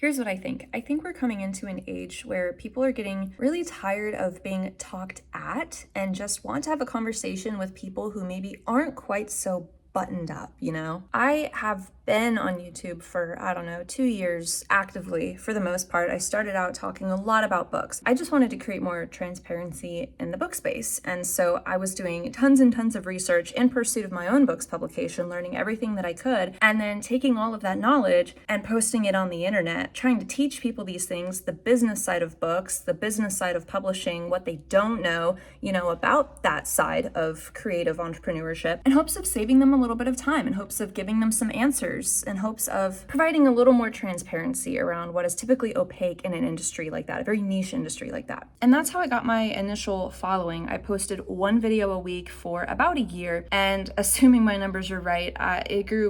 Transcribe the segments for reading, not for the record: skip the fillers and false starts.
Here's what I think. I think we're coming into an age where people are getting really tired of being talked at and just want to have a conversation with people who maybe aren't quite so buttoned up, you know? I have been on YouTube for, I don't know, 2 years actively for the most part. I started out talking a lot about books. I just wanted to create more transparency in the book space. And so I was doing tons and tons of research in pursuit of my own book's publication, learning everything that I could, and then taking all of that knowledge and posting it on the internet, trying to teach people these things, the business side of books, the business side of publishing, what they don't know, about that side of creative entrepreneurship, in hopes of saving them a little bit of time, in hopes of giving them some answers, in hopes of providing a little more transparency around what is typically opaque in an industry like that, a very niche industry like that. And that's how I got my initial following. I posted one video a week for about a year, and assuming my numbers are right,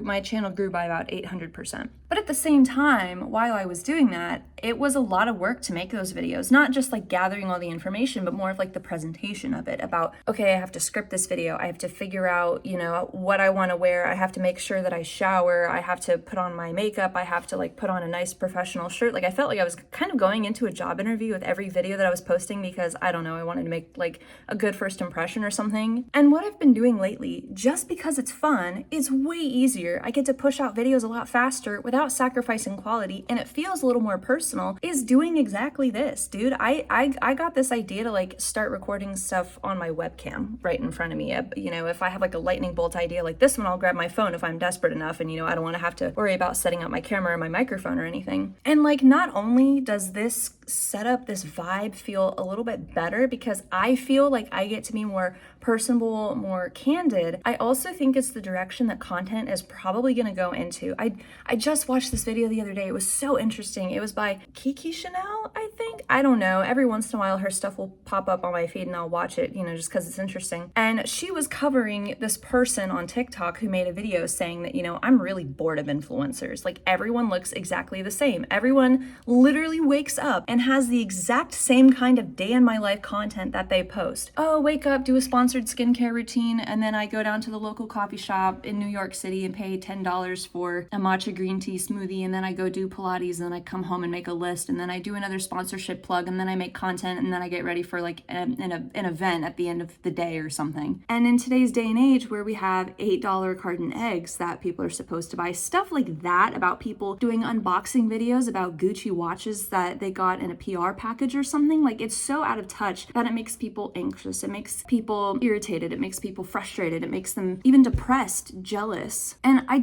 my channel grew by about 800%. But at the same time, while I was doing that, it was a lot of work to make those videos, not just like gathering all the information, but more of like the presentation of it about, okay, I have to script this video. I have to figure out, what I want to wear. I have to make sure that I shower. I have to put on my makeup. I have to put on a nice professional shirt. I felt like I was kind of going into a job interview with every video that I was posting because I don't know, I wanted to make a good first impression or something. And what I've been doing lately, just because it's fun, is way easier. I get to push out videos a lot faster without sacrificing quality, and it feels a little more personal, is doing exactly this, dude. I got this idea to start recording stuff on my webcam right in front of me. If I have a lightning bolt idea like this one, I'll grab my phone if I'm desperate enough and I don't want to have to worry about setting up my camera or my microphone or anything. And not only does this setup, this vibe feel a little bit better because I feel like I get to be more personable, more candid, I also think it's the direction that content is probably going to go into. I just watched this video the other day. It was so interesting. It was by Kiki Chanel, I think. I don't know. Every once in a while her stuff will pop up on my feed and I'll watch it, just because it's interesting. And she was covering this person on TikTok who made a video saying that, I'm really bored of influencers. Everyone looks exactly the same. Everyone literally wakes up and has the exact same kind of day in my life content that they post. Oh, wake up, do a sponsored skincare routine, and then I go down to the local coffee shop in New York City and pay $10 for a matcha green tea smoothie, and then I go do Pilates, and then I come home and make a list, and then I do another sponsorship plug, and then I make content, and then I get ready for an event at the end of the day or something. And in today's day and age where we have $8 carton eggs that people are supposed to buy, stuff like that, about people doing unboxing videos about Gucci watches that they got in a PR package or something, it's so out of touch that it makes people anxious, it makes people irritated, it makes people frustrated, it makes them even depressed, jealous. And I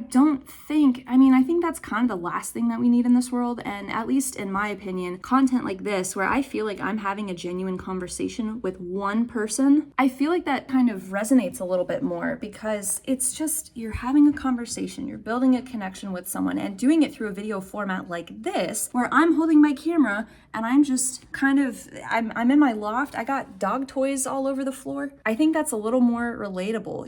think that's kind of the last thing that we need in this world. And at least in my opinion, content like this, where I feel like I'm having a genuine conversation with one person, I feel like that kind of resonates a little bit more because it's just, you're having a conversation, you're building a connection with someone, and doing it through a video format like this, where I'm holding my camera and I'm just I'm in my loft. I got dog toys all over the floor. I think that's a little more relatable,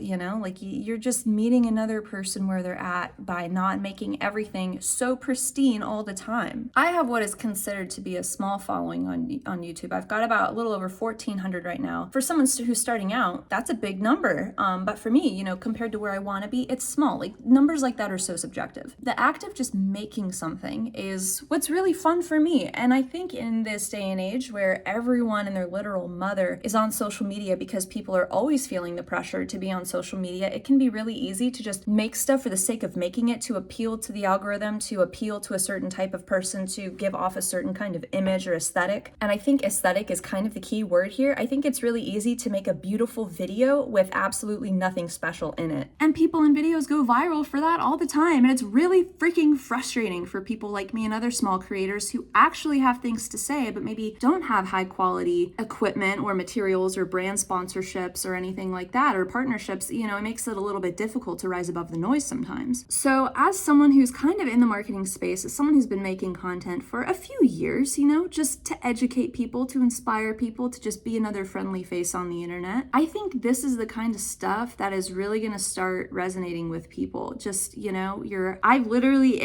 you're just meeting another person where they're at by not making everything so pristine all the time. I have what is considered to be a small following on YouTube. I've got about a little over 1,400 right now. For someone who's starting out, that's a big number. But for me, compared to where I want to be, it's small. Numbers like that are so subjective. The act of just making something is what's really fun for me. And I think in this day and age where everyone and their literal mother is on social media because people are always feeling the pressure to be on social media, it can be really easy to just make stuff for the sake of making it, to appeal to the algorithm, to appeal to a certain type of person, to give off a certain kind of image or aesthetic. And I think aesthetic is kind of the key word here. I think it's really easy to make a beautiful video with absolutely nothing special in it. And people in videos go viral for that all the time. And it's really freaking frustrating for people like me and other small creators who actually have things to say, but maybe don't have high quality equipment or materials or brand sponsorships or anything like that, or partnerships. It makes it a little bit difficult to rise above the noise sometimes. So as someone who's kind of in the marketing space, as someone who's been making content for a few years, just to educate people, to inspire people, to just be another friendly face on the internet, I think this is the kind of stuff that is really going to start resonating with people. Just, I literally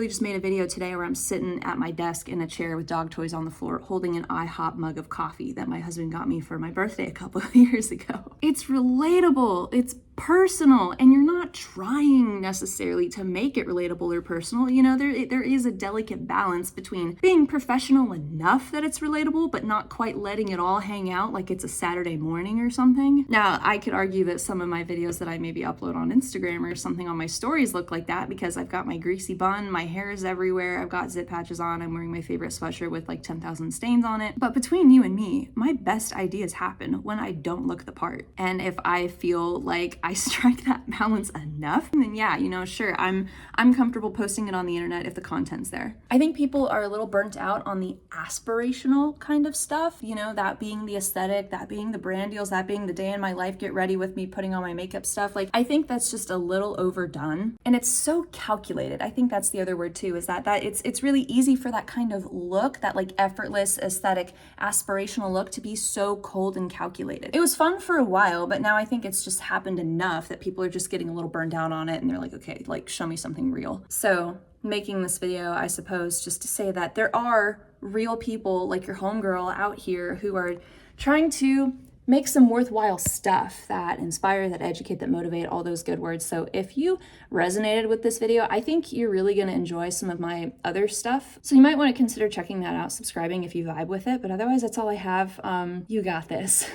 just made a video today where I'm sitting at my desk in a chair with dog toys on the floor, holding an IHOP mug of coffee that my husband got me for my birthday a couple of years ago. It's relatable. It's personal, and you're not trying necessarily to make it relatable or personal. You know, there is a delicate balance between being professional enough that it's relatable, but not quite letting it all hang out like it's a Saturday morning or something. Now, I could argue that some of my videos that I maybe upload on Instagram or something on my stories look like that because I've got my greasy bun, my hair is everywhere, I've got zip patches on, I'm wearing my favorite sweatshirt with like 10,000 stains on it. But between you and me, my best ideas happen when I don't look the part. And if I feel like I strike that balance enough, then yeah, you know, sure, I'm comfortable posting it on the internet if the content's there. I think people are a little burnt out on the aspirational kind of stuff, you know, that being the aesthetic, that being the brand deals, that being the day in my life, get ready with me putting on my makeup stuff. Like, I think that's just a little overdone, and it's so calculated. I think that's the other word too, is that it's really easy for that kind of look, that like effortless, aesthetic, aspirational look to be so cold and calculated. It was fun for a while, but now I think it's just happened enough that people are just getting a little burned out on it, and they're like, okay, like show me something real. So making this video, I suppose, just to say that there are real people like your homegirl out here who are trying to make some worthwhile stuff that inspire, that educate, that motivate, all those good words. So if you resonated with this video, I think you're really gonna enjoy some of my other stuff. So you might wanna consider checking that out, subscribing if you vibe with it, but otherwise that's all I have. You got this.